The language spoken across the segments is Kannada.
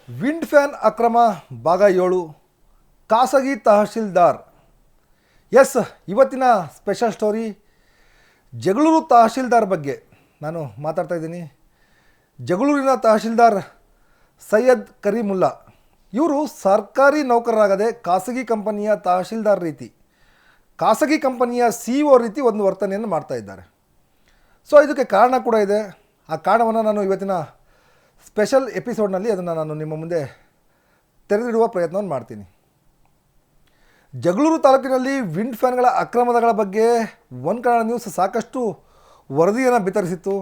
ವಿಂಡ್ ಫ್ಯಾನ್ ಅಕ್ರಮ ಭಾಗ 7 ಖಾಸಗಿ ತಹಶೀಲ್ದಾರ್. ಎಸ್, ಇವತ್ತಿನ ಸ್ಪೆಷಲ್ ಸ್ಟೋರಿ ಜಗಳೂರು ತಹಶೀಲ್ದಾರ್ ಬಗ್ಗೆ ನಾನು ಮಾತಾಡ್ತಾ ಇದ್ದೀನಿ. ಜಗಳೂರಿನ ತಹಶೀಲ್ದಾರ್ ಸೈಯದ್ ಕರೀಮುಲ್ಲಾ ಇವರು ಸರ್ಕಾರಿ ನೌಕರರಾಗದೆ ಖಾಸಗಿ ಕಂಪನಿಯ ತಹಶೀಲ್ದಾರ್ ರೀತಿ, ಖಾಸಗಿ ಕಂಪನಿಯ CEO ರೀತಿ ಒಂದು ವರ್ತನೆಯನ್ನು ಮಾಡ್ತಾ ಇದ್ದಾರೆ. ಸೊ ಇದಕ್ಕೆ ಕಾರಣ ಕೂಡ ಇದೆ. ಆ ಕಾರಣವನ್ನು ನಾನು ಇವತ್ತಿನ ಸ್ಪೆಷಲ್ ಎಪಿಸೋಡ್ನಲ್ಲಿ ಅದನ್ನು ನಾನು ನಿಮ್ಮ ಮುಂದೆ ತೆರೆದಿಡುವ ಪ್ರಯತ್ನವನ್ನು ಮಾಡ್ತೀನಿ. ಜಗಳೂರು ತಾಲೂಕಿನಲ್ಲಿ ವಿಂಡ್ ಫ್ಯಾನ್ಗಳ ಅಕ್ರಮಗಳ ಬಗ್ಗೆ ಒನ್ ಕನ್ನಡ ನ್ಯೂಸ್ ಸಾಕಷ್ಟು ವರದಿಯನ್ನು ಬಿತ್ತರಿಸಿತ್ತು.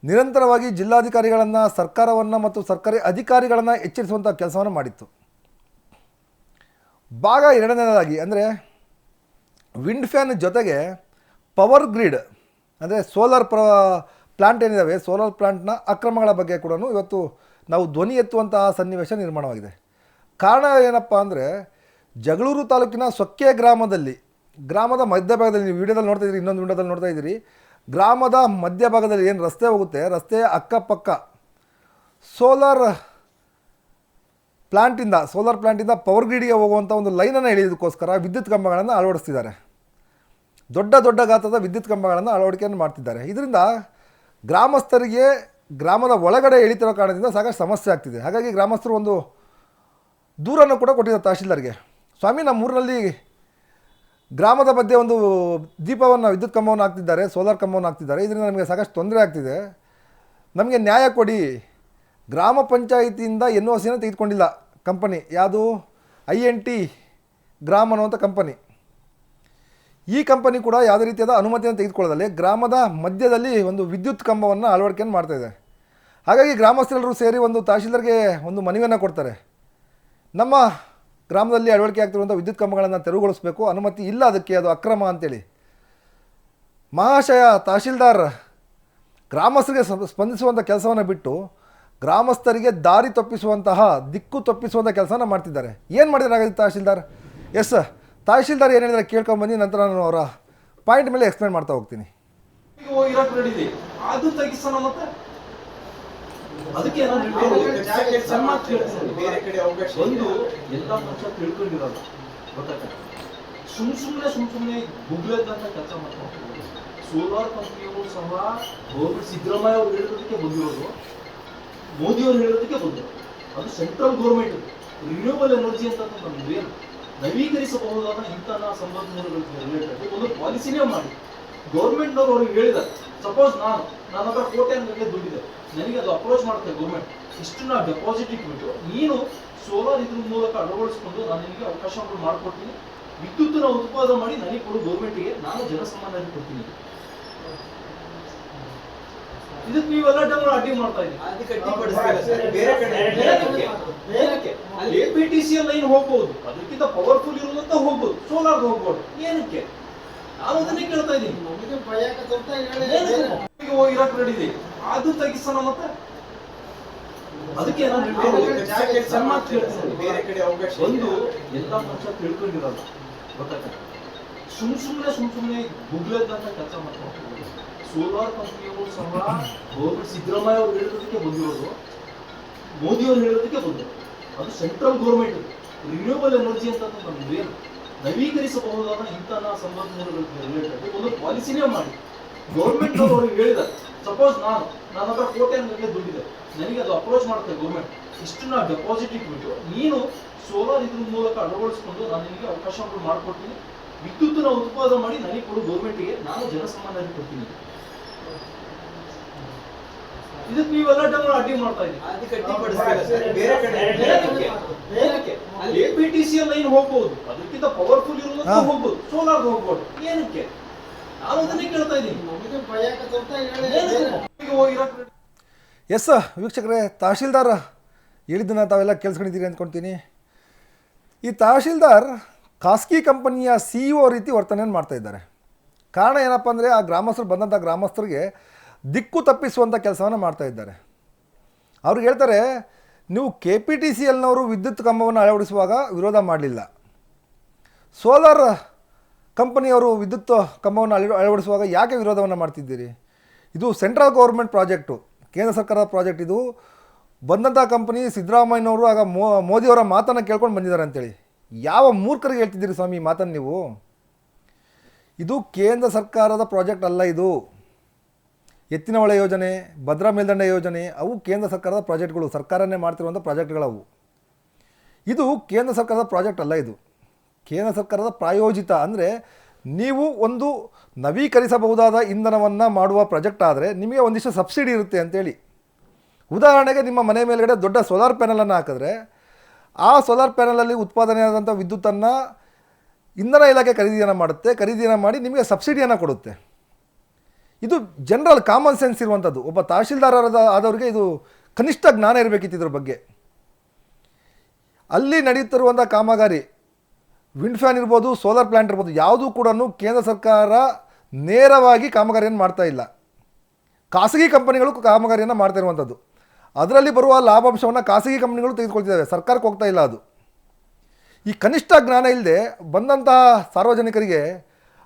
ನಿರಂತರವಾಗಿ ಜಿಲ್ಲಾಧಿಕಾರಿಗಳನ್ನು, ಸರ್ಕಾರವನ್ನು ಮತ್ತು ಸರ್ಕಾರಿ ಅಧಿಕಾರಿಗಳನ್ನು ಎಚ್ಚರಿಸುವಂಥ ಕೆಲಸವನ್ನು ಮಾಡಿತ್ತು. ಭಾಗ 2ನೇದಾಗಿ ಅಂದರೆ ವಿಂಡ್ ಫ್ಯಾನ್ ಜೊತೆಗೆ ಪವರ್ ಗ್ರಿಡ್ ಅಂದರೆ ಸೋಲಾರ್ ಪ್ಲಾಂಟ್ ಏನಿದ್ದಾವೆ, ಸೋಲಾರ್ ಪ್ಲಾಂಟ್ನ ಅಕ್ರಮಗಳ ಬಗ್ಗೆ ಕೂಡ ಇವತ್ತು ನಾವು ಧ್ವನಿ ಎತ್ತುವಂತಹ ಸನ್ನಿವೇಶ ನಿರ್ಮಾಣವಾಗಿದೆ. ಕಾರಣ ಏನಪ್ಪ ಅಂದರೆ ಜಗಳೂರು ತಾಲೂಕಿನ ಸೊಕ್ಕೆ ಗ್ರಾಮದ ಮಧ್ಯಭಾಗದಲ್ಲಿ, ನೀವು ವಿಡಿಯೋದಲ್ಲಿ ನೋಡ್ತಾ ಇದ್ದೀರಿ, ಇನ್ನೊಂದು ವಿಡಿಯೋದಲ್ಲಿ ನೋಡ್ತಾ ಇದ್ದೀರಿ, ಗ್ರಾಮದ ಮಧ್ಯಭಾಗದಲ್ಲಿ ಏನು ರಸ್ತೆ ಹೋಗುತ್ತೆ, ರಸ್ತೆಯ ಅಕ್ಕಪಕ್ಕ ಸೋಲಾರ್ ಪ್ಲಾಂಟಿಂದ ಪವರ್ ಗ್ರಿಡ್ಗೆ ಹೋಗುವಂಥ ಒಂದು ಲೈನನ್ನು ಎಳೆಯೋದಕ್ಕೋಸ್ಕರ ವಿದ್ಯುತ್ ಕಂಬಗಳನ್ನು ಅಳವಡಿಸ್ತಿದ್ದಾರೆ. ದೊಡ್ಡ ಗಾತ್ರದ ವಿದ್ಯುತ್ ಕಂಬಗಳನ್ನು ಅಳವಡಿಕೆಯನ್ನು ಮಾಡ್ತಿದ್ದಾರೆ. ಇದರಿಂದ ಗ್ರಾಮಸ್ಥರಿಗೆ ಗ್ರಾಮದ ಒಳಗಡೆ ಎಳಿತಿರೋ ಕಾರಣದಿಂದ ಸಾಕಷ್ಟು ಸಮಸ್ಯೆ ಆಗ್ತಿದೆ. ಹಾಗಾಗಿ ಗ್ರಾಮಸ್ಥರು ಒಂದು ದೂರನ್ನು ಕೂಡ ಕೊಟ್ಟಿದ್ದಾರೆ ತಹಶೀಲ್ದಾರ್ಗೆ. ಸ್ವಾಮಿ, ನಮ್ಮ ಊರಿನಲ್ಲಿ ಗ್ರಾಮದ ಮಧ್ಯೆ ಒಂದು ವಿದ್ಯುತ್ ಕಂಬವನ್ನು ಹಾಕ್ತಿದ್ದಾರೆ, ಸೋಲಾರ್ ಕಂಬವನ್ನು ಹಾಕ್ತಿದ್ದಾರೆ, ಇದರಿಂದ ನಮಗೆ ಸಾಕಷ್ಟು ತೊಂದರೆ ಆಗ್ತಿದೆ, ನಮಗೆ ನ್ಯಾಯ ಕೊಡಿ. ಗ್ರಾಮ ಪಂಚಾಯಿತಿಯಿಂದ NOCನ ತೆಗೆದುಕೊಂಡಿಲ್ಲ ಕಂಪನಿ, ಯಾವುದು INT ಗ್ರಾಮ್ ಅನ್ನುವಂಥ ಕಂಪನಿ. ಈ ಕಂಪನಿ ಕೂಡ ಯಾವುದೇ ರೀತಿಯಾದ ಅನುಮತಿಯನ್ನು ತೆಗೆದುಕೊಳ್ಳದಲ್ಲಿ ಗ್ರಾಮದ ಮಧ್ಯದಲ್ಲಿ ಒಂದು ವಿದ್ಯುತ್ ಕಂಬವನ್ನು ಅಳವಡಿಕೆಯನ್ನು ಮಾಡ್ತಾಯಿದೆ. ಹಾಗಾಗಿ ಗ್ರಾಮಸ್ಥರೆಲ್ಲರೂ ಸೇರಿ ಒಂದು ತಹಶೀಲ್ದಾರ್ಗೆ ಒಂದು ಮನವಿಯನ್ನು ಕೊಡ್ತಾರೆ. ನಮ್ಮ ಗ್ರಾಮದಲ್ಲಿ ಅಳವಡಿಕೆ ಆಗ್ತಿರುವಂಥ ವಿದ್ಯುತ್ ಕಂಬಗಳನ್ನು ತೆರವುಗೊಳಿಸಬೇಕು, ಅನುಮತಿ ಇಲ್ಲ ಅದಕ್ಕೆ, ಅದು ಅಕ್ರಮ ಅಂತೇಳಿ. ಮಹಾಶಯ ತಹಶೀಲ್ದಾರ್ ಗ್ರಾಮಸ್ಥರಿಗೆ ಸ್ಪಂದಿಸುವಂಥ ಕೆಲಸವನ್ನು ಬಿಟ್ಟು ಗ್ರಾಮಸ್ಥರಿಗೆ ದಿಕ್ಕು ತಪ್ಪಿಸುವಂಥ ಕೆಲಸವನ್ನು ಮಾಡ್ತಿದ್ದಾರೆ. ಏನು ಮಾಡಿದ್ದಾರೆ ಹಾಗಾದ್ರೆ ತಹಶೀಲ್ದಾರ್? ಎಸ್, ತಹಶೀಲ್ದಾರ್ ಏನು ಹೇಳಿದರೆ ಕೇಳ್ಕೊಂಬಂದು ನಂತರ ನಾನು ಅವರ ಪಾಯಿಂಟ್ ಮೇಲೆ ಎಕ್ಸ್ಪ್ಲೇನ್ ಮಾಡ್ತಾ ಹೋಗ್ತೀನಿ. ಅದಕ್ಕೆ ಒಂದು ಎಲ್ಲ ಮನುಷ್ಯ ತಿಳ್ಕೊಂಡಿರೋದು ಗೊತ್ತಾಗ್ತದೆ. ಸುಮ್ಮನೆ ಗುಗ್ಲದಂತ ಕೆಲಸ ಮಾಡ್ತಾರೆ. ಸೋಲಾರ್ ಕಂಪನಿಯವರು ಸಹ ಗೌರ್ಮೆಂಟ್ ಸಿದ್ದರಾಮಯ್ಯ ಅವರು ಹೇಳಿರೋದಕ್ಕೆ ಬಂದಿರೋದು, ಮೋದಿ ಅವರು ಹೇಳಿರೋದಕ್ಕೆ ಬಂದಿರೋದು. ಅದು ಸೆಂಟ್ರಲ್ ಗೌರ್ಮೆಂಟ್ ರಿನ್ಯೂವಬಲ್ ಎನರ್ಜಿ ಅಂತ ನಮ್ಗೆ ನವೀಕರಿಸಬಹುದಾದ ಇಂಧನ ಸಂಪನ್ಮೂಲಗಳಿಗೆ ರಿಲೇಟೆಡ್ ಒಂದು ಪಾಲಿಸಿನೇ ಮಾಡಿ ಗೌರ್ಮೆಂಟ್ನವರು ಅವ್ರಿಗೆ ಹೇಳಿದ್ದಾರೆ. ಸಪೋಸ್ ನನ್ನ ಹತ್ರ ಕೋಟ್ಯಾಂಗಟ್ಟಲೆ ದುಡ್ಡಿದೆ, ನನಗೆ ಅದು ಅಪ್ರೋಚ್ ಮಾಡುತ್ತೆ ಗೌರ್ಮೆಂಟ್, ಇಷ್ಟು ನಾ ಡೆಪಾಸಿಟ್ ಇಟ್ಬಿಟ್ಟು ನೀನು ಸೋಲಾರ್ ಇದ್ರ ಮೂಲಕ ಅಳವಡಿಸ್ಕೊಂಡು ನಾನು ನಿನಗೆ ಅವಕಾಶಗಳು ಮಾಡಿಕೊಡ್ತೀನಿ, ವಿದ್ಯುತ್ತನ್ನ ಉತ್ಪಾದನೆ ಮಾಡಿ ನನಗೆ ಕೊಡು ಗೌರ್ಮೆಂಟ್ಗೆ, ನಾನು ಜನಸಾಮಾನ್ಯರಿಗೆ ಕೊಡ್ತೀನಿ. ಇದಕ್ಕೆ ನೀವೆಲ್ಲ ಡಬಲ್ ಅಡ್ಡಿ ಮಾಡ್ತಾ ಇದ್ದೀವಿ. KPTCL ಲೈನ್ ಹೋಗ್ಬೋದು, ಅದಕ್ಕಿಂತ ಪವರ್ಫುಲ್ ಇರುವಂತ ಹೋಗ್ಬೋದು, ಸೋಲಾರ್ ಹೋಗ್ಬೋದು. ಏನಕ್ಕೆ? ನಾನು ಅದನ್ನೇ ಕೇಳ್ತಾ ಇದ್ದೀನಿ. ಹೋಗಿರಕ್ ರೆಡಿ ಅದು ತೆಗಿಸೋಣ ಮತ್ತೆ ಅದಕ್ಕೆ ಒಂದು ಎಲ್ಲ ಮನುಷ್ಯ ತಿಳ್ಕೊಂಡಿರೋದು ಗೊತ್ತಾಗ್ತದೆ. ಸುಮ್ಮನೆ ಗುಗ್ಲದಂತ ಕೆಲಸ ಮಾಡ್ತಾರೆ. ಸೋಲಾರ್ ಕಂಪನಿಯವರು ಸಹ ಗೌರ್ಮೆಂಟ್ ಸಿದ್ದರಾಮಯ್ಯ ಅವರು ಹೇಳಿರೋದಕ್ಕೆ ಬಂದಿರೋದು, ಮೋದಿ ಅವರು ಹೇಳಿರೋದಕ್ಕೆ ಬಂದಿರೋದು. ಅದು ಸೆಂಟ್ರಲ್ ಗೌರ್ಮೆಂಟ್ ರಿನ್ಯೂವಬಲ್ ಎನರ್ಜಿ ಅಂತ ನಮ್ಗೆ ನವೀಕರಿಸಬಹುದಾದ ಇಂಧನ ಸಂಪನ್ಮೂಲಗಳಿಗೆ ರಿಲೇಟೆಡ್ ಒಂದು ಪಾಲಿಸಿನೇ ಮಾಡಿ ಗೌರ್ಮೆಂಟ್ ಅವರು ಅವ್ರಿಗೆ ಹೇಳಿದ್ದಾರೆ. ಸಪೋಸ್ ನನ್ನ ಹತ್ರ ಕೋಟ್ಯಾಂಗಟ್ಟಲೆ ದುಡ್ಡಿದೆ, ನನಗೆ ಅದು ಅಪ್ರೋಚ್ ಮಾಡುತ್ತೆ ಗೌರ್ಮೆಂಟ್, ಇಷ್ಟು ನಾ ಡೆಪಾಸಿಟ್ ಇಟ್ಬಿಟ್ಟು ನೀನು ಸೋಲಾರ್ ಇದ್ರ ಮೂಲಕ ಅಳವಡಿಸ್ಕೊಂಡು ನಾನು ನಿನಗೆ ಅವಕಾಶಗಳು ಮಾಡಿಕೊಡ್ತೀನಿ, ವಿದ್ಯುತ್ತನ್ನ ಉತ್ಪಾದನೆ ಮಾಡಿ ನನಗೆ ಕೊಡು ಗೌರ್ಮೆಂಟ್ಗೆ, ನಾನು ಜನಸಾಮಾನ್ಯರಿಗೆ ಕೊಡ್ತೀನಿ. ಇದಕ್ಕೆ ನೀವೆಲ್ಲ ಡಬಲ್ ಅಡ್ಡಿ ಮಾಡ್ತಾ ಇದ್ದೀವಿ. KPTCL ಲೈನ್ ಹೋಗ್ಬೋದು, ಅದಕ್ಕಿಂತ ಪವರ್ಫುಲ್ ಇರುವಂತ ಹೋಗ್ಬೋದು, ಸೋಲಾರ್ ಹೋಗ್ಬೋದು. ಏನಕ್ಕೆ? ನಾನು ಅದನ್ನೇ ಕೇಳ್ತಾ ಇದ್ದೀನಿ. ಎಸ್ ವೀಕ್ಷಕರೇ, ತಹಶೀಲ್ದಾರ್ ಹೇಳಿದ್ದನ್ನು ತಾವೆಲ್ಲ ಕೇಳಿಸ್ಕೊಂಡಿದ್ದೀರಿ ಅಂದ್ಕೊಳ್ತೀನಿ. ಈ ತಹಶೀಲ್ದಾರ್ ಖಾಸಗಿ ಕಂಪನಿಯ CEO ರೀತಿ ವರ್ತನೆಯನ್ನು ಮಾಡ್ತಾ ಇದ್ದಾರೆ. ಕಾರಣ ಏನಪ್ಪ ಅಂದರೆ ಆ ಬಂದಂಥ ಗ್ರಾಮಸ್ಥರಿಗೆ ದಿಕ್ಕು ತಪ್ಪಿಸುವಂಥ ಕೆಲಸವನ್ನು ಮಾಡ್ತಾ ಇದ್ದಾರೆ. ಅವ್ರಿಗೆ ಹೇಳ್ತಾರೆ, ನೀವು KPTCLನವರು ವಿದ್ಯುತ್ ಕಂಬವನ್ನು ಅಳವಡಿಸುವಾಗ ವಿರೋಧ ಮಾಡಲಿಲ್ಲ, ಸೋಲಾರ್ ಕಂಪನಿಯವರು ವಿದ್ಯುತ್ ಕಂಬವನ್ನು ಅಳವಡಿಸುವಾಗ ಯಾಕೆ ವಿರೋಧವನ್ನು ಮಾಡ್ತಿದ್ದೀರಿ? ಇದು ಸೆಂಟ್ರಲ್ ಗೌರ್ಮೆಂಟ್ ಪ್ರಾಜೆಕ್ಟು, ಕೇಂದ್ರ ಸರ್ಕಾರದ ಪ್ರಾಜೆಕ್ಟ್, ಇದು ಬಂದಂಥ ಕಂಪನಿ ಸಿದ್ದರಾಮಯ್ಯನವರು ಆಗ ಮೋದಿಯವರ ಮಾತನ್ನು ಕೇಳ್ಕೊಂಡು ಬಂದಿದ್ದಾರೆ ಅಂತೇಳಿ. ಯಾವ ಮೂರ್ಖರಿಗೆ ಹೇಳ್ತಿದ್ದೀರಿ ಸ್ವಾಮಿ ಈ ಮಾತನ್ನು ನೀವು? ಇದು ಕೇಂದ್ರ ಸರ್ಕಾರದ ಪ್ರಾಜೆಕ್ಟ್ ಅಲ್ಲ. ಇದು ಎತ್ತಿನ ಹೊಳೆ ಯೋಜನೆ, ಭದ್ರಾ ಮೇಲ್ದಂಡೆ ಯೋಜನೆ, ಅವು ಕೇಂದ್ರ ಸರ್ಕಾರದ ಪ್ರಾಜೆಕ್ಟ್ಗಳು, ಸರ್ಕಾರನೇ ಮಾಡ್ತಿರುವಂಥ ಪ್ರಾಜೆಕ್ಟ್ಗಳವು. ಇದು ಕೇಂದ್ರ ಸರ್ಕಾರದ ಪ್ರಾಜೆಕ್ಟ್ ಅಲ್ಲ. ಇದು ಕೇಂದ್ರ ಸರ್ಕಾರದ ಪ್ರಾಯೋಜಿತ, ಅಂದರೆ ನೀವು ಒಂದು ನವೀಕರಿಸಬಹುದಾದ ಇಂಧನವನ್ನು ಮಾಡುವ ಪ್ರಾಜೆಕ್ಟ್ ಆದರೆ ನಿಮಗೆ ಒಂದಿಷ್ಟು ಸಬ್ಸಿಡಿ ಇರುತ್ತೆ ಅಂತೇಳಿ. ಉದಾಹರಣೆಗೆ ನಿಮ್ಮ ಮನೆ ಮೇಲ್ಗಡೆ ದೊಡ್ಡ ಸೋಲಾರ್ ಪ್ಯಾನಲನ್ನು ಹಾಕಿದ್ರೆ ಆ ಸೋಲಾರ್ ಪ್ಯಾನಲಲ್ಲಿ ಉತ್ಪಾದನೆಯಾದಂಥ ವಿದ್ಯುತ್ತನ್ನು ಇಂಧನ ಇಲಾಖೆ ಖರೀದಿಯನ್ನು ಮಾಡಿ ನಿಮಗೆ ಸಬ್ಸಿಡಿಯನ್ನು ಕೊಡುತ್ತೆ. ಇದು ಜನರಲ್ ಕಾಮನ್ ಸೆನ್ಸ್ ಇರುವಂಥದ್ದು. ಒಬ್ಬ ತಹಶೀಲ್ದಾರ್ ಆದವರಿಗೆ ಇದು ಕನಿಷ್ಠ ಜ್ಞಾನ ಇರಬೇಕಿತ್ತು ಇದ್ರ ಬಗ್ಗೆ. ಅಲ್ಲಿ ನಡೆಯುತ್ತಿರುವಂಥ ಕಾಮಗಾರಿ, ವಿಂಡ್ ಫ್ಯಾನ್ ಇರ್ಬೋದು, ಸೋಲಾರ್ ಪ್ಲ್ಯಾಂಟ್ ಇರ್ಬೋದು, ಯಾವುದೂ ಕೂಡ ಕೇಂದ್ರ ಸರ್ಕಾರ ನೇರವಾಗಿ ಕಾಮಗಾರಿಯನ್ನು ಮಾಡ್ತಾ ಇಲ್ಲ. ಖಾಸಗಿ ಕಂಪನಿಗಳು ಕಾಮಗಾರಿಯನ್ನು ಮಾಡ್ತಾ ಇರುವಂಥದ್ದು. ಅದರಲ್ಲಿ ಬರುವ ಲಾಭಾಂಶವನ್ನು ಖಾಸಗಿ ಕಂಪನಿಗಳು ತೆಗೆದುಕೊಳ್ತಿದ್ದಾವೆ, ಸರ್ಕಾರಕ್ಕೆ ಹೋಗ್ತಾ ಇಲ್ಲ ಅದು. ಈ ಕನಿಷ್ಠ ಜ್ಞಾನ ಇಲ್ಲದೆ ಬಂದಂತಹ ಸಾರ್ವಜನಿಕರಿಗೆ,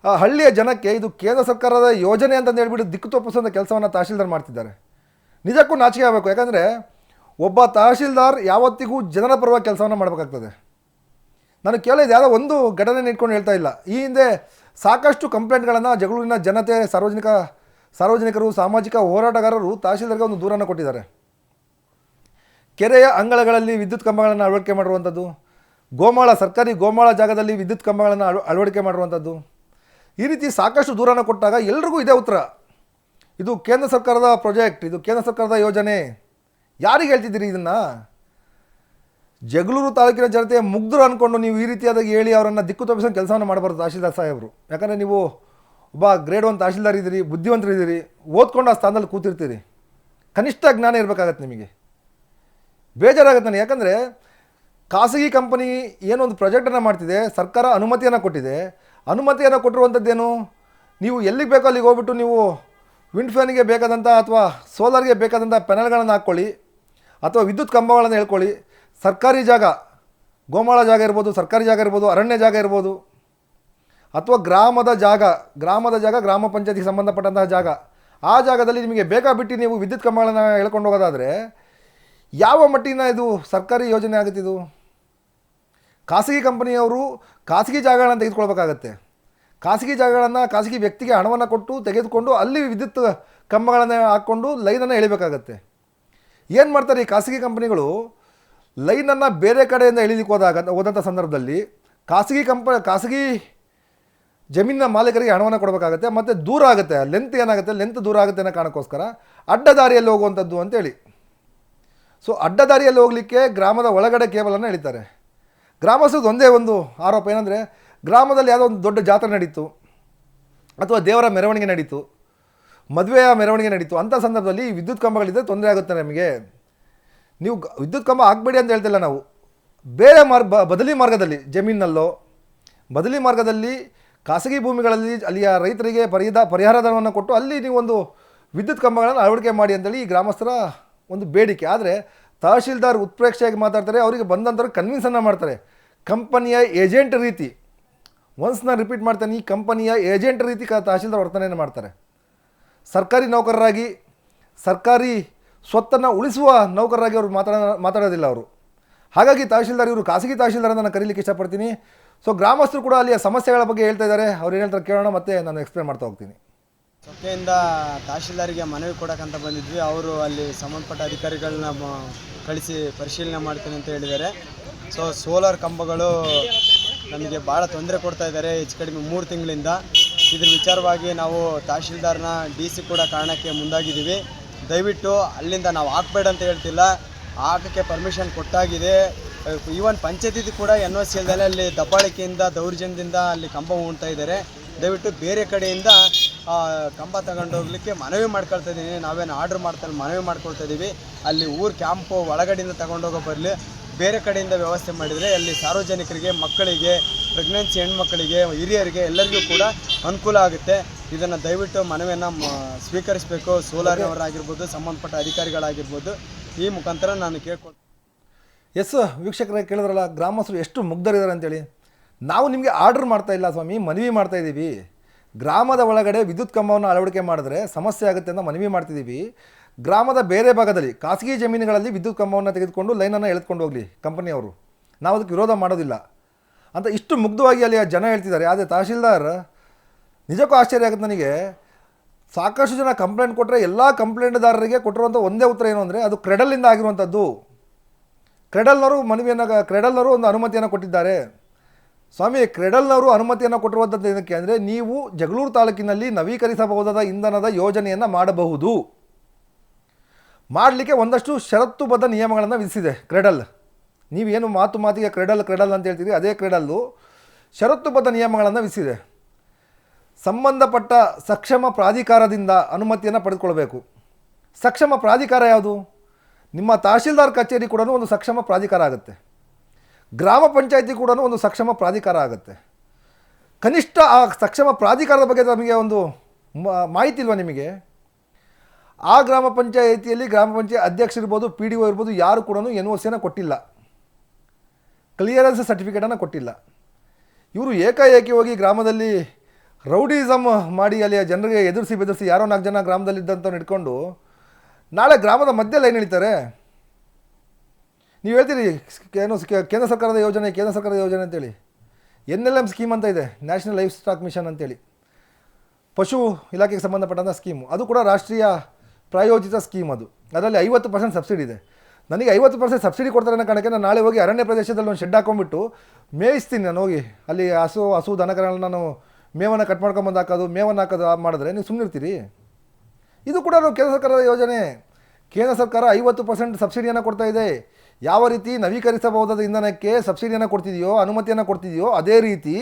ಆ ಹಳ್ಳಿಯ ಜನಕ್ಕೆ ಇದು ಕೇಂದ್ರ ಸರ್ಕಾರದ ಯೋಜನೆ ಅಂತಂದು ಹೇಳ್ಬಿಟ್ಟು ದಿಕ್ಕು ತೋರಿಸುವಂಥ ಕೆಲಸವನ್ನು ತಹಶೀಲ್ದಾರ್ ಮಾಡ್ತಿದ್ದಾರೆ. ನಿಜಕ್ಕೂ ನಾಚಿಕೆ ಆಗಬೇಕು. ಯಾಕಂದರೆ ಒಬ್ಬ ತಹಶೀಲ್ದಾರ್ ಯಾವತ್ತಿಗೂ ಜನರ ಪರವಾಗಿ ಕೆಲಸವನ್ನು ಮಾಡಬೇಕಾಗ್ತದೆ. ನಾನು ಕೇವಲ ಇದು ಯಾವುದೋ ಒಂದು ಘಟನೆ ಇಟ್ಕೊಂಡು ಹೇಳ್ತಾ ಇಲ್ಲ. ಈ ಹಿಂದೆ ಸಾಕಷ್ಟು ಕಂಪ್ಲೇಂಟ್ಗಳನ್ನು ಜಗಳೂರಿನ ಜನತೆ, ಸಾರ್ವಜನಿಕರು, ಸಾಮಾಜಿಕ ಹೋರಾಟಗಾರರು ತಹಶೀಲ್ದಾರ್ಗೆ ಒಂದು ದೂರನ್ನು ಕೊಟ್ಟಿದ್ದಾರೆ. ಕೆರೆಯ ಅಂಗಳಗಳಲ್ಲಿ ವಿದ್ಯುತ್ ಕಂಬಗಳನ್ನು ಅಳವಡಿಕೆ ಮಾಡಿರುವಂಥದ್ದು, ಸರ್ಕಾರಿ ಗೋಮಾಳ ಜಾಗದಲ್ಲಿ ವಿದ್ಯುತ್ ಕಂಬಗಳನ್ನು ಅಳವಡಿಕೆ ಮಾಡಿರುವಂಥದ್ದು, ಈ ರೀತಿ ಸಾಕಷ್ಟು ದೂರನ್ನು ಕೊಟ್ಟಾಗ ಎಲ್ರಿಗೂ ಇದೇ ಉತ್ತರ, ಇದು ಕೇಂದ್ರ ಸರ್ಕಾರದ ಪ್ರಾಜೆಕ್ಟ್, ಇದು ಕೇಂದ್ರ ಸರ್ಕಾರದ ಯೋಜನೆ. ಯಾರಿಗೆ ಹೇಳ್ತಿದ್ದೀರಿ ಇದನ್ನು? ಜಗಳೂರು ತಾಲೂಕಿನ ಜನತೆ ಮುಗ್ಧರು ಅಂದ್ಕೊಂಡು ನೀವು ಈ ರೀತಿಯಾದಾಗಿ ಹೇಳಿ ಅವರನ್ನು ದಿಕ್ಕು ತಪ್ಪಿಸೋ ಕೆಲಸವನ್ನು ಮಾಡಬಾರ್ದು ತಹಶೀಲ್ದಾರ್ ಸಾಹೇಬರು. ಯಾಕಂದರೆ ನೀವು ಒಬ್ಬ ಗ್ರೇಡ್ 1 ತಹಶೀಲ್ದಾರ್ ಇದ್ದೀರಿ, ಬುದ್ಧಿವಂತರಿದ್ದೀರಿ, ಓದ್ಕೊಂಡು ಆ ಸ್ಥಾನದಲ್ಲಿ ಕೂತಿರ್ತೀರಿ. ಕನಿಷ್ಠ ಜ್ಞಾನ ಇರಬೇಕಾಗತ್ತೆ ನಿಮಗೆ. ಬೇಜಾರಾಗುತ್ತೆ ನನಗೆ. ಯಾಕಂದರೆ ಖಾಸಗಿ ಕಂಪನಿ ಏನೊಂದು ಪ್ರಾಜೆಕ್ಟನ್ನು ಮಾಡ್ತಿದೆ, ಸರ್ಕಾರ ಅನುಮತಿಯನ್ನು ಕೊಟ್ಟಿದೆ. ಅನುಮತಿಯನ್ನು ಕೊಟ್ಟಿರುವಂಥದ್ದೇನು? ನೀವು ಎಲ್ಲಿಗೆ ಬೇಕೋ ಅಲ್ಲಿಗೆ ಹೋಗ್ಬಿಟ್ಟು ನೀವು ವಿಂಡ್ ಫ್ಯಾನಿಗೆ ಬೇಕಾದಂಥ ಅಥವಾ ಸೋಲಾರ್ಗೆ ಬೇಕಾದಂಥ ಪ್ಯಾನಲ್ಗಳನ್ನು ಹಾಕ್ಕೊಳ್ಳಿ, ಅಥವಾ ವಿದ್ಯುತ್ ಕಂಬಗಳನ್ನು ಹೇಳ್ಕೊಳ್ಳಿ. ಸರ್ಕಾರಿ ಜಾಗ, ಗೋಮಾಳ ಜಾಗ ಇರ್ಬೋದು, ಸರ್ಕಾರಿ ಜಾಗ ಇರ್ಬೋದು, ಅರಣ್ಯ ಜಾಗ ಇರ್ಬೋದು, ಅಥವಾ ಗ್ರಾಮ ಗ್ರಾಮ ಪಂಚಾಯತಿಗೆ ಸಂಬಂಧಪಟ್ಟಂತಹ ಜಾಗ, ಆ ಜಾಗದಲ್ಲಿ ನಿಮಗೆ ಬೇಕಾಬಿಟ್ಟು ನೀವು ವಿದ್ಯುತ್ ಕಂಬಗಳನ್ನು ಹೇಳ್ಕೊಂಡು ಹೋಗೋದಾದರೆ ಯಾವ ಮಟ್ಟಿನ ಇದು ಸರ್ಕಾರಿ ಯೋಜನೆ ಆಗುತ್ತಿದು? ಖಾಸಗಿ ಕಂಪನಿಯವರು ಖಾಸಗಿ ಜಾಗಗಳನ್ನು ತೆಗೆದುಕೊಳ್ಬೇಕಾಗತ್ತೆ. ಖಾಸಗಿ ಜಾಗಗಳನ್ನು ಖಾಸಗಿ ವ್ಯಕ್ತಿಗೆ ಹಣವನ್ನು ಕೊಟ್ಟು ತೆಗೆದುಕೊಂಡು ಅಲ್ಲಿ ವಿದ್ಯುತ್ ಕಂಬಗಳನ್ನು ಹಾಕ್ಕೊಂಡು ಲೈನನ್ನು ಎಳಿಬೇಕಾಗತ್ತೆ. ಏನು ಮಾಡ್ತಾರೆ ಈ ಖಾಸಗಿ ಕಂಪನಿಗಳು? ಲೈನನ್ನು ಬೇರೆ ಕಡೆಯಿಂದ ಎಳಿಲಿಕ್ಕೆ ಹೋದಂಥ ಸಂದರ್ಭದಲ್ಲಿ ಖಾಸಗಿ ಜಮೀನಿನ ಮಾಲೀಕರಿಗೆ ಹಣವನ್ನು ಕೊಡಬೇಕಾಗತ್ತೆ. ಮತ್ತು ದೂರ ಆಗುತ್ತೆ, ಲೆಂತ್ ದೂರ ಆಗುತ್ತೆ ಅನ್ನೋ ಕಾರಣಕ್ಕೋಸ್ಕರ ಅಡ್ಡದಾರಿಯಲ್ಲಿ ಹೋಗುವಂಥದ್ದು ಅಂತೇಳಿ. ಸೊ ಅಡ್ಡದಾರಿಯಲ್ಲಿ ಹೋಗಲಿಕ್ಕೆ ಗ್ರಾಮದ ಒಳಗಡೆ ಕೇಬಲನ್ನು ಎಳಿತಾರೆ. ಗ್ರಾಮಸ್ಥರದ್ದು ಒಂದೇ ಒಂದು ಆರೋಪ ಏನಂದರೆ, ಗ್ರಾಮದಲ್ಲಿ ಯಾವುದೋ ಒಂದು ದೊಡ್ಡ ಜಾತ್ರೆ ನಡೀತು, ಅಥವಾ ದೇವರ ಮೆರವಣಿಗೆ ನಡೀತು, ಮದುವೆಯ ಮೆರವಣಿಗೆ ನಡೀತು, ಅಂಥ ಸಂದರ್ಭದಲ್ಲಿ ಈ ವಿದ್ಯುತ್ ಕಂಬಗಳಿದ್ದರೆ ತೊಂದರೆ ಆಗುತ್ತೆ ನಮಗೆ. ನೀವು ವಿದ್ಯುತ್ ಕಂಬ ಹಾಕಬೇಡಿ ಅಂತ ಹೇಳ್ತಿಲ್ಲ ನಾವು. ಬೇರೆ ಬದಲಿ ಮಾರ್ಗದಲ್ಲಿ, ಜಮೀನಲ್ಲೋ ಬದಲಿ ಮಾರ್ಗದಲ್ಲಿ ಖಾಸಗಿ ಭೂಮಿಗಳಲ್ಲಿ ಅಲ್ಲಿಯ ರೈತರಿಗೆ ಪರಿಹಾರ ಧನವನ್ನು ಕೊಟ್ಟು ಅಲ್ಲಿ ನೀವು ಒಂದು ವಿದ್ಯುತ್ ಕಂಬಗಳನ್ನು ಅಳವಡಿಕೆ ಮಾಡಿ ಅಂತೇಳಿ ಈ ಗ್ರಾಮಸ್ಥರ ಒಂದು ಬೇಡಿಕೆ. ಆದರೆ ತಹಶೀಲ್ದಾರ್ ಉತ್ಪ್ರೇಕ್ಷೆಯಾಗಿ ಮಾತಾಡ್ತಾರೆ, ಅವರಿಗೆ ಬಂದಂಥವ್ರಿಗೆ ಕನ್ವಿನ್ಸನ್ನು ಮಾಡ್ತಾರೆ. ಕಂಪನಿಯ ಏಜೆಂಟ್ ರೀತಿ, ಒನ್ಸ್ ನಾನು ರಿಪೀಟ್ ಮಾಡ್ತೇನೆ, ಈ ಕಂಪನಿಯ ಏಜೆಂಟ್ ರೀತಿ ತಹಶೀಲ್ದಾರ್ ವರ್ತನೆಯನ್ನು ಮಾಡ್ತಾರೆ. ಸರ್ಕಾರಿ ನೌಕರರಾಗಿ, ಸರ್ಕಾರಿ ಸ್ವತ್ತನ್ನು ಉಳಿಸುವ ನೌಕರರಾಗಿ ಅವರು ಮಾತಾಡೋದಿಲ್ಲ ಅವರು. ಹಾಗಾಗಿ ತಹಶೀಲ್ದಾರ್ ಇವರು ಖಾಸಗಿ ತಹಶೀಲ್ದಾರ್ ಅಂತ ನಾನು ಕರೀಲಿಕ್ಕೆ ಇಷ್ಟಪಡ್ತೀನಿ. ಸೊ ಗ್ರಾಮಸ್ಥರು ಕೂಡ ಅಲ್ಲಿಯ ಸಮಸ್ಯೆಗಳ ಬಗ್ಗೆ ಹೇಳ್ತಾ ಇದ್ದಾರೆ. ಅವ್ರು ಏನು ಹೇಳ್ತಾರೆ ಕೇಳೋಣ, ಮತ್ತೆ ನಾನು ಎಕ್ಸ್ಪ್ಲೇನ್ ಮಾಡ್ತಾ ಹೋಗ್ತೀನಿ. ಸೊಕ್ಕೆಯಿಂದ ತಹಶೀಲ್ದಾರಿಗೆ ಮನವಿ ಕೊಡೋಕ್ಕಂತ ಬಂದಿದ್ವಿ. ಅವರು ಅಲ್ಲಿ ಸಂಬಂಧಪಟ್ಟ ಅಧಿಕಾರಿಗಳನ್ನ ಕಳಿಸಿ ಪರಿಶೀಲನೆ ಮಾಡ್ತೀನಿ ಅಂತ ಹೇಳಿದ್ದಾರೆ. ಸೊ ಸೋಲಾರ್ ಕಂಬಗಳು ನಮಗೆ ಭಾಳ ತೊಂದರೆ ಕೊಡ್ತಾ ಇದ್ದಾರೆ ಹೆಚ್ಚು ಕಡಿಮೆ 3 ತಿಂಗಳಿಂದ. ಇದ್ರ ವಿಚಾರವಾಗಿ ನಾವು ತಹಶೀಲ್ದಾರ್ನ DC ಕೂಡ ಕಾರಣಕ್ಕೆ ಮುಂದಾಗಿದ್ದೀವಿ. ದಯವಿಟ್ಟು ಅಲ್ಲಿಂದ ನಾವು ಹಾಕಬೇಡ ಅಂತ ಹೇಳ್ತಿಲ್ಲ, ಹಾಕೋಕ್ಕೆ ಪರ್ಮಿಷನ್ ಕೊಟ್ಟಾಗಿದೆ. ಈವನ್ ಪಂಚಾಯತಿ ಕೂಡ NOC ಇಲ್ದಲೆ ಅಲ್ಲಿ ದಬ್ಬಾಳಿಕೆಯಿಂದ, ದೌರ್ಜನ್ಯದಿಂದ ಅಲ್ಲಿ ಕಂಬ ಉಣ್ತಾ ಇದ್ದಾರೆ. ದಯವಿಟ್ಟು ಬೇರೆ ಕಡೆಯಿಂದ ಕಂಬ ತಗೊಂಡೋಗ್ಲಿಕ್ಕೆ ಮನವಿ ಮಾಡ್ಕೊಳ್ತಾ ಇದ್ದೀನಿ. ನಾವೇನು ಆರ್ಡ್ರ್ ಮನವಿ ಮಾಡ್ಕೊಳ್ತಾ ಇದ್ದೀವಿ. ಅಲ್ಲಿ ಊರು ಕ್ಯಾಂಪು ಒಳಗಡೆಯಿಂದ ತಗೊಂಡೋಗೋ ಬರಲಿ ಬೇರೆ ಕಡೆಯಿಂದ ವ್ಯವಸ್ಥೆ ಮಾಡಿದರೆ ಅಲ್ಲಿ ಸಾರ್ವಜನಿಕರಿಗೆ, ಮಕ್ಕಳಿಗೆ, ಪ್ರೆಗ್ನೆನ್ಸಿ ಹೆಣ್ಮಕ್ಕಳಿಗೆ, ಹಿರಿಯರಿಗೆ ಎಲ್ಲರಿಗೂ ಕೂಡ ಅನುಕೂಲ ಆಗುತ್ತೆ. ಇದನ್ನು ದಯವಿಟ್ಟು ಮನವಿಯನ್ನು ಸ್ವೀಕರಿಸಬೇಕು. ಸೋಲಾರ್ನವರಾಗಿರ್ಬೋದು, ಸಂಬಂಧಪಟ್ಟ ಅಧಿಕಾರಿಗಳಾಗಿರ್ಬೋದು, ಈ ಮುಖಾಂತರ ನಾನು ಕೇಳ್ಕೊಳ್ತೀನಿ. ಎಸ್ ವೀಕ್ಷಕರೇ, ಕೇಳಿದ್ರಲ್ಲ ಗ್ರಾಮಸ್ಥರು ಎಷ್ಟು ಮುಗ್ಧರಿದ್ದಾರೆ ಅಂತೇಳಿ. ನಾವು ನಿಮಗೆ ಆರ್ಡರ್ ಮಾಡ್ತಾ ಇಲ್ಲ ಸ್ವಾಮಿ, ಮನವಿ ಮಾಡ್ತಾ ಇದ್ದೀವಿ. ಗ್ರಾಮದ ಒಳಗಡೆ ವಿದ್ಯುತ್ ಕಂಬವನ್ನು ಅಳವಡಿಕೆ ಮಾಡಿದ್ರೆ ಸಮಸ್ಯೆ ಆಗುತ್ತೆ ಅಂತ ಮನವಿ ಮಾಡ್ತಿದ್ದೀವಿ. ಗ್ರಾಮದ ಬೇರೆ ಭಾಗದಲ್ಲಿ ಖಾಸಗಿ ಜಮೀನುಗಳಲ್ಲಿ ವಿದ್ಯುತ್ ಕಂಬವನ್ನು ತೆಗೆದುಕೊಂಡು ಲೈನನ್ನು ಎಳೆದುಕೊಂಡು ಹೋಗಲಿ ಕಂಪನಿಯವರು, ನಾವು ಅದಕ್ಕೆ ವಿರೋಧ ಮಾಡೋದಿಲ್ಲ ಅಂತ ಇಷ್ಟು ಮುಗ್ಧವಾಗಿ ಅಲ್ಲಿ ಜನ ಹೇಳ್ತಿದ್ದಾರೆ. ಆದರೆ ತಹಶೀಲ್ದಾರ್ ನಿಜಕ್ಕೂ ಆಶ್ಚರ್ಯ ಆಗುತ್ತೆ ನನಗೆ. ಸಾಕಷ್ಟು ಜನ ಕಂಪ್ಲೇಂಟ್ ಕೊಟ್ಟರೆ ಎಲ್ಲ ಕಂಪ್ಲೇಂಟ್ದಾರರಿಗೆ ಕೊಟ್ಟಿರುವಂಥ ಒಂದೇ ಉತ್ತರ ಏನು ಅಂದರೆ ಅದು ಕ್ರೆಡಲಿಂದ ಆಗಿರುವಂಥದ್ದು. ಕ್ರೆಡಲ್ನವರು ಒಂದು ಅನುಮತಿಯನ್ನು ಕೊಟ್ಟಿದ್ದಾರೆ. ಸ್ವಾಮಿ, ಕ್ರೆಡಲ್ನವರು ಅನುಮತಿಯನ್ನು ಕೊಟ್ಟಿರುವಂಥದ್ದು ಏನಕ್ಕೆ ಅಂದರೆ ನೀವು ಜಗಳೂರು ತಾಲೂಕಿನಲ್ಲಿ ನವೀಕರಿಸಬಹುದಾದ ಇಂಧನದ ಯೋಜನೆಯನ್ನು ಮಾಡಬಹುದು. ಮಾಡಲಿಕ್ಕೆ ಒಂದಷ್ಟು ಷರತ್ತುಬದ್ಧ ನಿಯಮಗಳನ್ನು ವಿಧಿಸಿದೆ ಕ್ರೆಡಲ್. ನೀವೇನು ಮಾತಿಗೆ ಕ್ರೆಡಲ್ ಅಂತ ಹೇಳ್ತೀರಿ, ಅದೇ ಕ್ರೆಡಲ್ಲು ಷರತ್ತುಬದ್ಧ ನಿಯಮಗಳನ್ನು ವಿಧಿಸಿದೆ. ಸಂಬಂಧಪಟ್ಟ ಸಕ್ಷಮ ಪ್ರಾಧಿಕಾರದಿಂದ ಅನುಮತಿಯನ್ನು ಪಡೆದುಕೊಳ್ಬೇಕು. ಸಕ್ಷಮ ಪ್ರಾಧಿಕಾರ ಯಾವುದು? ನಿಮ್ಮ ತಹಶೀಲ್ದಾರ್ ಕಚೇರಿ ಕೂಡ ಒಂದು ಸಕ್ಷಮ ಪ್ರಾಧಿಕಾರ ಆಗುತ್ತೆ, ಗ್ರಾಮ ಪಂಚಾಯತಿ ಕೂಡ ಒಂದು ಸಕ್ಷಮ ಪ್ರಾಧಿಕಾರ ಆಗುತ್ತೆ. ಕನಿಷ್ಠ ಆ ಸಕ್ಷಮ ಪ್ರಾಧಿಕಾರದ ಬಗ್ಗೆ ನಮಗೆ ಒಂದು ಮಾಹಿತಿ ಇಲ್ವಾ ನಿಮಗೆ? ಆ ಗ್ರಾಮ ಪಂಚಾಯಿತಿಯಲ್ಲಿ ಗ್ರಾಮ ಪಂಚಾಯತ್ ಅಧ್ಯಕ್ಷರಿರ್ಬೋದು, PDO ಇರ್ಬೋದು, ಯಾರು ಕೂಡ NOCಯನ್ನು ಕೊಟ್ಟಿಲ್ಲ, ಕ್ಲಿಯರೆನ್ಸ್ ಸರ್ಟಿಫಿಕೇಟನ್ನು ಕೊಟ್ಟಿಲ್ಲ. ಇವರು ಏಕಾಏಕಿ ಹೋಗಿ ಗ್ರಾಮದಲ್ಲಿ ರೌಡಿಸಮ್ ಮಾಡಿ ಅಲ್ಲಿ ಜನರಿಗೆ ಬೆದರಿಸಿ ಯಾರೋ 4 ಜನ ಗ್ರಾಮದಲ್ಲಿದ್ದಂಥವ್ರು ಹಿಡ್ಕೊಂಡು ನಾಳೆ ಗ್ರಾಮದ ಮಧ್ಯೆ ಲೈನ್ ಎಳಿತಾರೆ. ನೀವು ಹೇಳ್ತೀರಿ ಏನು ಕೇಂದ್ರ ಸರ್ಕಾರದ ಯೋಜನೆ ಅಂತೇಳಿ. NLM ಸ್ಕೀಮ್ ಅಂತ ಇದೆ, ನ್ಯಾಷನಲ್ ಲೈಫ್ ಸ್ಟಾಕ್ ಮಿಷನ್ ಅಂತೇಳಿ, ಪಶು ಇಲಾಖೆಗೆ ಸಂಬಂಧಪಟ್ಟಂಥ ಸ್ಕೀಮು. ಅದು ಕೂಡ ರಾಷ್ಟ್ರೀಯ ಪ್ರಾಯೋಜಿತ ಸ್ಕೀಮ್. ಅದರಲ್ಲಿ 50% ಸಬ್ಸಿಡಿ ಇದೆ. ನನಗೆ 50% ಸಬ್ಸಿಡಿ ಕೊಡ್ತಾರೆ ಅನ್ನೋ ಕಾರಣಕ್ಕೆ ನಾನು ನಾಳೆ ಹೋಗಿ ಅರಣ್ಯ ಪ್ರದೇಶದಲ್ಲಿ ಒಂದು ಶೆಡ್ ಹಾಕೊಂಡ್ಬಿಟ್ಟು ಮೇಯಿಸ್ತೀನಿ. ನಾನು ಹೋಗಿ ಅಲ್ಲಿ ಹಸು ದನಕರಗಳನ್ನ ನಾನು ಮೇವನ್ನು ಕಟ್ ಮಾಡ್ಕೊಂಬಂದು ಹಾಕೋದು, ಮೇವನ್ನು ಹಾಕೋದು ಮಾಡಿದ್ರೆ ನೀವು ಸುಮ್ಮನಿರ್ತೀರಿ? ಇದು ಕೂಡ ಕೇಂದ್ರ ಸರ್ಕಾರದ ಯೋಜನೆ. ಕೇಂದ್ರ ಸರ್ಕಾರ 50% ಸಬ್ಸಿಡಿಯನ್ನು ಕೊಡ್ತಾ ಇದೆ. ಯಾವ ರೀತಿ ನವೀಕರಿಸಬಹುದಾದ ಇಂಧನಕ್ಕೆ ಸಬ್ಸಿಡಿಯನ್ನು ಕೊಡ್ತಿದೆಯೋ, ಅನುಮತಿಯನ್ನು ಕೊಡ್ತಿದೆಯೋ, ಅದೇ ರೀತಿ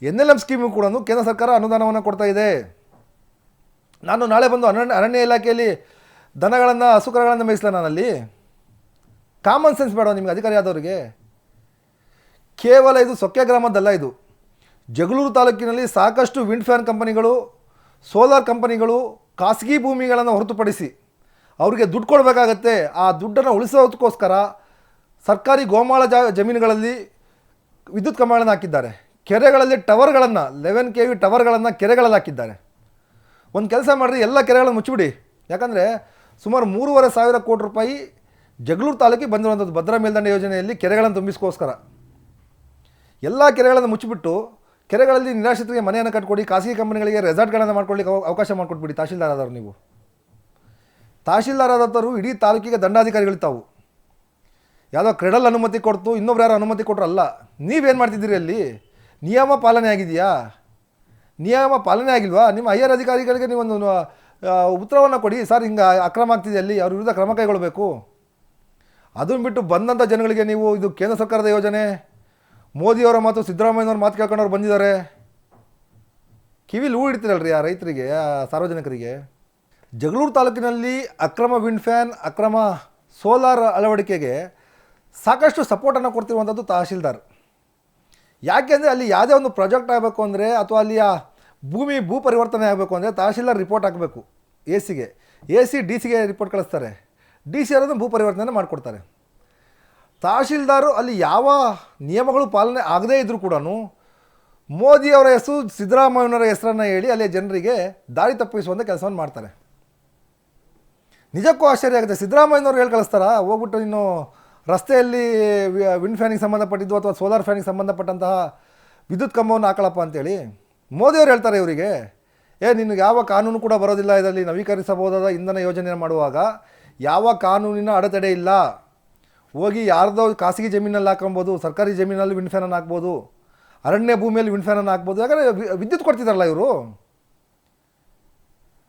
NLM ಸ್ಕೀಮು ಕೂಡ ಕೇಂದ್ರ ಸರ್ಕಾರ ಅನುದಾನವನ್ನು ಕೊಡ್ತಾ ಇದೆ. ನಾನು ನಾಳೆ ಬಂದು ಅರಣ್ಯ ಇಲಾಖೆಯಲ್ಲಿ ದನಗಳನ್ನು ಹಸುಕರಗಳನ್ನು ಮೇಯಿಸಲ ನಾನಲ್ಲಿ? ಕಾಮನ್ ಸೆನ್ಸ್ ಬೇಡ ನಿಮಗೆ ಅಧಿಕಾರಿ ಆದವರಿಗೆ? ಕೇವಲ ಇದು ಸೊಕ್ಕೆ ಗ್ರಾಮದ್ದಲ್ಲ, ಇದು ಜಗಳೂರು ತಾಲೂಕಿನಲ್ಲಿ ಸಾಕಷ್ಟು ವಿಂಡ್ ಫ್ಯಾನ್ ಕಂಪನಿಗಳು, ಸೋಲಾರ್ ಕಂಪನಿಗಳು ಖಾಸಗಿ ಭೂಮಿಗಳನ್ನು ಹೊರತುಪಡಿಸಿ ಅವರಿಗೆ ದುಡ್ಡು ಕೊಡಬೇಕಾಗತ್ತೆ. ಆ ದುಡ್ಡನ್ನು ಉಳಿಸೋದಕ್ಕೋಸ್ಕರ ಸರ್ಕಾರಿ ಗೋಮಾಳ ಜಮೀನುಗಳಲ್ಲಿ ವಿದ್ಯುತ್ ಕಂಬಗಳನ್ನು ಹಾಕಿದ್ದಾರೆ. ಕೆರೆಗಳಲ್ಲಿ ಟವರ್ಗಳನ್ನು 11 kV ಟವರ್ಗಳನ್ನು ಕೆರೆಗಳಲ್ಲಿ ಹಾಕಿದ್ದಾರೆ. ಒಂದು ಕೆಲಸ ಮಾಡಿರಿ, ಎಲ್ಲ ಕೆರೆಗಳನ್ನು ಮುಚ್ಚಿಬಿಡಿ. ಯಾಕಂದರೆ ಸುಮಾರು 3,500 ಕೋಟಿ ರೂಪಾಯಿ ಜಗಳೂರು ತಾಲೂಕಿಗೆ ಬಂದಿರುವಂಥದ್ದು ಭದ್ರಾ ಮೇಲ್ದಂಡೆ ಯೋಜನೆಯಲ್ಲಿ ಕೆರೆಗಳನ್ನು ತುಂಬಿಸ್ಕೋಸ್ಕರ. ಎಲ್ಲ ಕೆರೆಗಳನ್ನು ಮುಚ್ಚಿಬಿಟ್ಟು ಕೆರೆಗಳಲ್ಲಿ ನಿರಾಶ್ರಿತರಿಗೆ ಮನೆಯನ್ನು ಕಟ್ಕೊಡಿ, ಖಾಸಗಿ ಕಂಪನಿಗಳಿಗೆ ರೆಸಾರ್ಟ್ಗಳನ್ನು ಮಾಡ್ಕೊಳ್ಳಿಕ್ಕೆ ಅವಕಾಶ ಮಾಡಿಕೊಟ್ಬಿಡಿ. ತಹಶೀಲ್ದಾರ್ ಆದವರು ನೀವು, ತಹಶೀಲ್ದಾರ್ ಆದವರು ಇಡೀ ತಾಲೂಕಿಗೆ ದಂಡಾಧಿಕಾರಿಗಳು ತಾವು. ಯಾವುದೋ ಕ್ರೆಡಲ್ ಅನುಮತಿ ಕೊಡ್ತು, ಇನ್ನೊಬ್ರು ಯಾರೋ ಅನುಮತಿ ಕೊಟ್ಟರು ಅಲ್ಲ. ನೀವೇನು ಮಾಡ್ತಿದ್ದೀರಿ ಅಲ್ಲಿ? ನಿಯಮ ಪಾಲನೆ ಆಗಿದೆಯಾ? ನಿಯಮ ಪಾಲನೆ ಆಗಿಲ್ವಾ? ನಿಮ್ಮ ಹೈಯರ್ ಅಧಿಕಾರಿಗಳಿಗೆ ನೀವೊಂದು ಉತ್ತರವನ್ನು ಕೊಡಿ, ಸರ್ ಹಿಂಗೆ ಅಕ್ರಮ ಆಗ್ತಿದೆ ಅಲ್ಲಿ, ಅವ್ರ ವಿರುದ್ಧ ಕ್ರಮ ಕೈಗೊಳ್ಳಬೇಕು. ಅದನ್ನು ಬಿಟ್ಟು ಬಂದಂಥ ಜನಗಳಿಗೆ ನೀವು ಇದು ಕೇಂದ್ರ ಸರ್ಕಾರದ ಯೋಜನೆ, ಮೋದಿಯವರ ಮಾತು, ಸಿದ್ದರಾಮಯ್ಯನವ್ರ ಮಾತು ಕೇಳ್ಕೊಂಡವ್ರು ಬಂದಿದ್ದಾರೆ, ಕಿವಿಲಿ ಹೂ ಇಡ್ತೀರಲ್ರಿ ಆ ರೈತರಿಗೆ, ಆ ಸಾರ್ವಜನಿಕರಿಗೆ. ಜಗಳೂರು ತಾಲೂಕಿನಲ್ಲಿ ಅಕ್ರಮ ವಿಂಡ್ ಫ್ಯಾನ್, ಅಕ್ರಮ ಸೋಲಾರ್ ಅಳವಡಿಕೆಗೆ ಸಾಕಷ್ಟು ಸಪೋರ್ಟನ್ನು ಕೊಡ್ತಿರುವಂಥದ್ದು ತಹಶೀಲ್ದಾರ್. ಯಾಕೆಂದರೆ ಅಲ್ಲಿ ಯಾವುದೇ ಒಂದು ಪ್ರಾಜೆಕ್ಟ್ ಆಗಬೇಕು ಅಂದರೆ ಅಥವಾ ಅಲ್ಲಿಯ ಭೂ ಪರಿವರ್ತನೆ ಆಗಬೇಕು ಅಂದರೆ ತಹಶೀಲ್ದಾರ್ ರಿಪೋರ್ಟ್ ಹಾಕಬೇಕು AC DC ಗೆ ರಿಪೋರ್ಟ್ ಕಳಿಸ್ತಾರೆ. DC ಅದನ್ನು ಭೂ ಪರಿವರ್ತನೆ ಮಾಡಿಕೊಡ್ತಾರೆ. ತಹಶೀಲ್ದಾರು ಅಲ್ಲಿ ಯಾವ ನಿಯಮಗಳು ಪಾಲನೆ ಆಗದೇ ಇದ್ದರೂ ಕೂಡ ಮೋದಿಯವರ ಹೆಸರು, ಸಿದ್ದರಾಮಯ್ಯನವರ ಹೆಸರನ್ನು ಹೇಳಿ ಅಲ್ಲಿ ಜನರಿಗೆ ದಾರಿ ತಪ್ಪಿಸುವಂಥ ಕೆಲಸವನ್ನು ಮಾಡ್ತಾರೆ. ನಿಜಕ್ಕೂ ಆಶ್ಚರ್ಯ ಆಗುತ್ತೆ. ಸಿದ್ದರಾಮಯ್ಯನವ್ರು ಹೇಳಿ ಕಳಿಸ್ತಾರ, ಹೋಗ್ಬಿಟ್ಟು ಇನ್ನು ರಸ್ತೆಯಲ್ಲಿ ವಿಂಡ್ ಫ್ಯಾನಿಗೆ ಸಂಬಂಧಪಟ್ಟಿದ್ದು ಅಥವಾ ಸೋಲಾರ್ ಫ್ಯಾನಿಗೆ ಸಂಬಂಧಪಟ್ಟಂತಹ ವಿದ್ಯುತ್ ಕಂಬವನ್ನು ಹಾಕಳಪ್ಪ ಅಂತೇಳಿ ಮೋದಿಯವರು ಹೇಳ್ತಾರೆ ಇವರಿಗೆ. ನಿನಗೆ ಯಾವ ಕಾನೂನು ಕೂಡ ಬರೋದಿಲ್ಲ ಇದರಲ್ಲಿ. ನವೀಕರಿಸಬಹುದಾದ ಇಂಧನ ಯೋಜನೆ ಮಾಡುವಾಗ ಯಾವ ಕಾನೂನಿನ ಅಡೆತಡೆ ಇಲ್ಲ. ಹೋಗಿ ಯಾರ್ದೋ ಖಾಸಗಿ ಜಮೀನಲ್ಲಿ ಹಾಕೊಬೋದು, ಸರ್ಕಾರಿ ಜಮೀನಲ್ಲಿ ವಿಂಡ್ ಫ್ಯಾನನ್ನು ಹಾಕ್ಬೋದು, ಅರಣ್ಯ ಭೂಮಿಯಲ್ಲಿ ವಿಂಡ್ ಫ್ಯಾನನ್ನು ಹಾಕ್ಬೋದು. ಯಾಕಂದರೆ ವಿದ್ಯುತ್ ಕೊಡ್ತಿದ್ದಾರಲ್ಲ ಇವರು.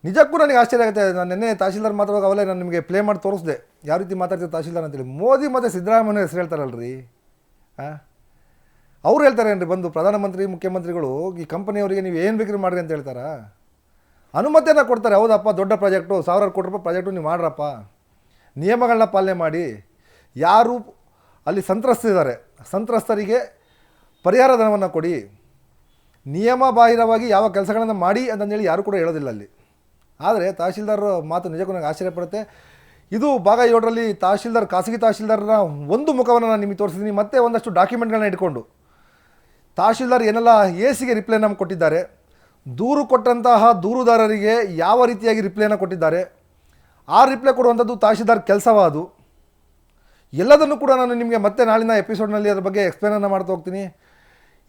ನಿಜಕ್ಕೂ ನನಗೆ ಆಶ್ಚರ್ಯ ಆಗುತ್ತೆ. ನಾನು ನಿನ್ನೆ ತಹಶೀಲ್ದಾರ್ ಮಾತಾಡುವಾಗ ಅವಲೇ ನಾನು ನಿಮಗೆ ಪ್ಲೇ ಮಾಡಿ ತೋರಿಸಿದೆ ಯಾವ ರೀತಿ ಮಾತಾಡ್ತಿದ್ದೆ ತಹಶೀಲ್ದಾರ್ ಅಂತೇಳಿ. ಮೋದಿ ಮತ್ತು ಸಿದ್ದರಾಮಯ್ಯ ಹೆಸರು ಹೇಳ್ತಾರಲ್ರಿ, ಅವ್ರು ಹೇಳ್ತಾರೇನ್ರಿ ಬಂದು ಪ್ರಧಾನಮಂತ್ರಿ ಮುಖ್ಯಮಂತ್ರಿಗಳು ಈ ಕಂಪನಿಯವರಿಗೆ ನೀವು ಏನು ಬೇಕಿದ್ರೆ ಮಾಡಿರಿ ಅಂತ ಹೇಳ್ತಾರಾ? ಅನುಮತಿಯನ್ನು ಕೊಡ್ತಾರೆ. ಹೌದಪ್ಪ, ದೊಡ್ಡ ಪ್ರಾಜೆಕ್ಟು, 1000 ಕೋಟಿ ರೂಪಾಯಿ ಪ್ರಾಜೆಕ್ಟು ನೀವು ಮಾಡ್ರಪ್ಪ, ನಿಯಮಗಳನ್ನ ಪಾಲನೆ ಮಾಡಿ. ಯಾರು ಅಲ್ಲಿ ಸಂತ್ರಸ್ತಿದ್ದಾರೆ ಸಂತ್ರಸ್ತರಿಗೆ ಪರಿಹಾರ ಧನವನ್ನು ಕೊಡಿ, ನಿಯಮ ಬಾಹಿರವಾಗಿ ಯಾವ ಕೆಲಸಗಳನ್ನು ಮಾಡಿ ಅಂತಂದೇಳಿ ಯಾರು ಕೂಡ ಹೇಳೋದಿಲ್ಲ ಅಲ್ಲಿ. ಆದರೆ ತಹಶೀಲ್ದಾರ್ ಮಾತು ನಿಜಕ್ಕೂ ನನಗೆ ಆಶ್ಚರ್ಯಪಡುತ್ತೆ. ಇದು ಭಾಗ 7ರಲ್ಲಿ ತಹಶೀಲ್ದಾರ್, ಖಾಸಗಿ ತಹಶೀಲ್ದಾರನ ಒಂದು ಮುಖವನ್ನು ನಾನು ನಿಮಗೆ ತೋರಿಸಿದ್ದೀನಿ. ಮತ್ತು ಒಂದಷ್ಟು ಡಾಕ್ಯುಮೆಂಟ್ಗಳನ್ನ ಇಟ್ಕೊಂಡು ತಹಶೀಲ್ದಾರ್ ಏನೆಲ್ಲ AC ರಿಪ್ಲೈನ ಕೊಟ್ಟಿದ್ದಾರೆ, ದೂರು ಕೊಟ್ಟಂತಹ ದೂರುದಾರರಿಗೆ ಯಾವ ರೀತಿಯಾಗಿ ರಿಪ್ಲೈನ ಕೊಟ್ಟಿದ್ದಾರೆ, ಆ ರಿಪ್ಲೈ ಕೊಡುವಂಥದ್ದು ತಹಶೀಲ್ದಾರ್ ಕೆಲಸವ ಅದು. ಎಲ್ಲದನ್ನು ಕೂಡ ನಾನು ನಿಮಗೆ ಮತ್ತೆ ನಾಳಿನ ಎಪಿಸೋಡ್ನಲ್ಲಿ ಅದ್ರ ಬಗ್ಗೆ ಎಕ್ಸ್ಪ್ಲೇನನ್ನು ಮಾಡ್ತಾ ಹೋಗ್ತೀನಿ.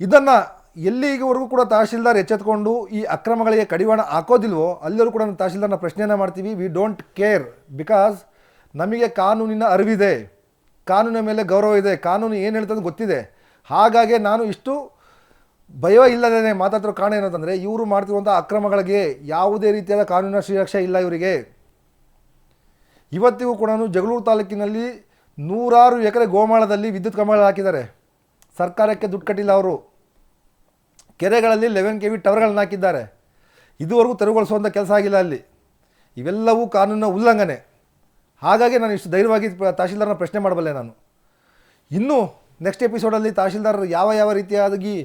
ಇದನ್ನು ಎಲ್ಲಿವರೆಗೂ ಕೂಡ ತಹಶೀಲ್ದಾರ್ ಎಚ್ಚೆತ್ಕೊಂಡು ಈ ಅಕ್ರಮಗಳಿಗೆ ಕಡಿವಾಣ ಹಾಕೋದಿಲ್ವೋ ಅಲ್ಲಿಯೂ ಕೂಡ ನಾವು ತಹಶೀಲ್ದಾರ್ನ ಪ್ರಶ್ನೆಯನ್ನು ಮಾಡ್ತೀವಿ. ವಿ ಡೋಂಟ್ ಕೇರ್, ಬಿಕಾಸ್ ನಮಗೆ ಕಾನೂನಿನ ಅರಿವಿದೆ, ಕಾನೂನಿನ ಮೇಲೆ ಗೌರವ ಇದೆ, ಕಾನೂನು ಏನು ಹೇಳ್ತದೆ ಗೊತ್ತಿದೆ. ಹಾಗಾಗಿ ನಾನು ಇಷ್ಟು ಭಯ ಇಲ್ಲದೇ ಮಾತಾಡ್ತಿರೋ ಕಾರಣ ಏನಂತಂದರೆ ಇವರು ಮಾಡ್ತಿರುವಂಥ ಅಕ್ರಮಗಳಿಗೆ ಯಾವುದೇ ರೀತಿಯಾದ ಕಾನೂನಿನ ಶ್ರೀರಕ್ಷೆ ಇಲ್ಲ ಇವರಿಗೆ. ಇವತ್ತಿಗೂ ಕೂಡ ಜಗಳೂರು ತಾಲೂಕಿನಲ್ಲಿ 100 ಎಕರೆ ಗೋಮಾಳದಲ್ಲಿ ವಿದ್ಯುತ್ ಕಂಬಗಳು ಹಾಕಿದ್ದಾರೆ. ಸರ್ಕಾರಕ್ಕೆ ದುಡ್ಡು ಕಟ್ಟಿಲ್ಲ ಅವರು. ಕೆರೆಗಳಲ್ಲಿ 11 kV ಟವರ್ಗಳನ್ನ ಹಾಕಿದ್ದಾರೆ. ಇದುವರೆಗೂ ತೆರವುಗೊಳಿಸುವಂಥ ಕೆಲಸ ಆಗಿಲ್ಲ ಅಲ್ಲಿ. ಇವೆಲ್ಲವೂ ಕಾನೂನಿನ ಉಲ್ಲಂಘನೆ. ಹಾಗಾಗಿ ನಾನು ಇಷ್ಟು ಧೈರ್ಯವಾಗಿ ತಹಶೀಲ್ದಾರ್ನ ಪ್ರಶ್ನೆ ಮಾಡಬಲ್ಲೆ ನಾನು. ಇನ್ನೂ ನೆಕ್ಸ್ಟ್ ಎಪಿಸೋಡಲ್ಲಿ ತಹಶೀಲ್ದಾರ್ ಯಾವ ರೀತಿಯಾಗಿ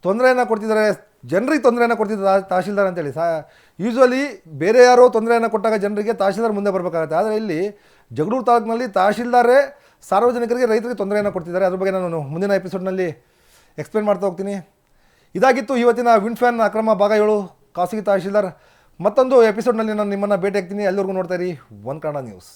ತೊಂದರೆಯನ್ನು ಕೊಡ್ತಿದ್ದಾರೆ, ಜನರಿಗೆ ತೊಂದರೆಯನ್ನು ಕೊಡ್ತಿದ್ದಾರೆ ತಹಶೀಲ್ದಾರ್ ಅಂತೇಳಿ. ಯೂಶ್ವಲಿ ಬೇರೆ ಯಾರೋ ತೊಂದರೆಯನ್ನು ಕೊಟ್ಟಾಗ ಜನರಿಗೆ ತಹಶೀಲ್ದಾರ್ ಮುಂದೆ ಬರಬೇಕಾಗುತ್ತೆ. ಆದರೆ ಇಲ್ಲಿ ಜಗಳೂರು ತಾಲೂಕಿನಲ್ಲಿ ತಹಶೀಲ್ದಾರೇ ಸಾರ್ವಜನಿಕರಿಗೆ, ರೈತರಿಗೆ ತೊಂದರೆಯನ್ನು ಕೊಡ್ತಿದ್ದಾರೆ. ಅದ್ರ ಬಗ್ಗೆ ನಾನು ಮುಂದಿನ ಎಪಿಸೋಡ್ನಲ್ಲಿ ಎಕ್ಸ್ಪ್ಲೇನ್ ಮಾಡ್ತಾ ಹೋಗ್ತೀನಿ. ಇದಾಗಿತ್ತು ಇವತ್ತಿನ ವಿಂಡ್ ಫ್ಯಾನ್ ಅಕ್ರಮ ಭಾಗ 7 ಖಾಸಗಿ ತಹಶೀಲ್ದಾರ್. ಮತ್ತೊಂದು ಎಪಿಸೋಡ್ನಲ್ಲಿ ನಾನು ನಿಮ್ಮನ್ನು ಭೇಟಿ ಆಗ್ತೀನಿ. ಎಲ್ಲರಿಗೂ ನೋಡ್ತಾ ಇರಿ ಒನ್ ಕನ್ನಡ ನ್ಯೂಸ್.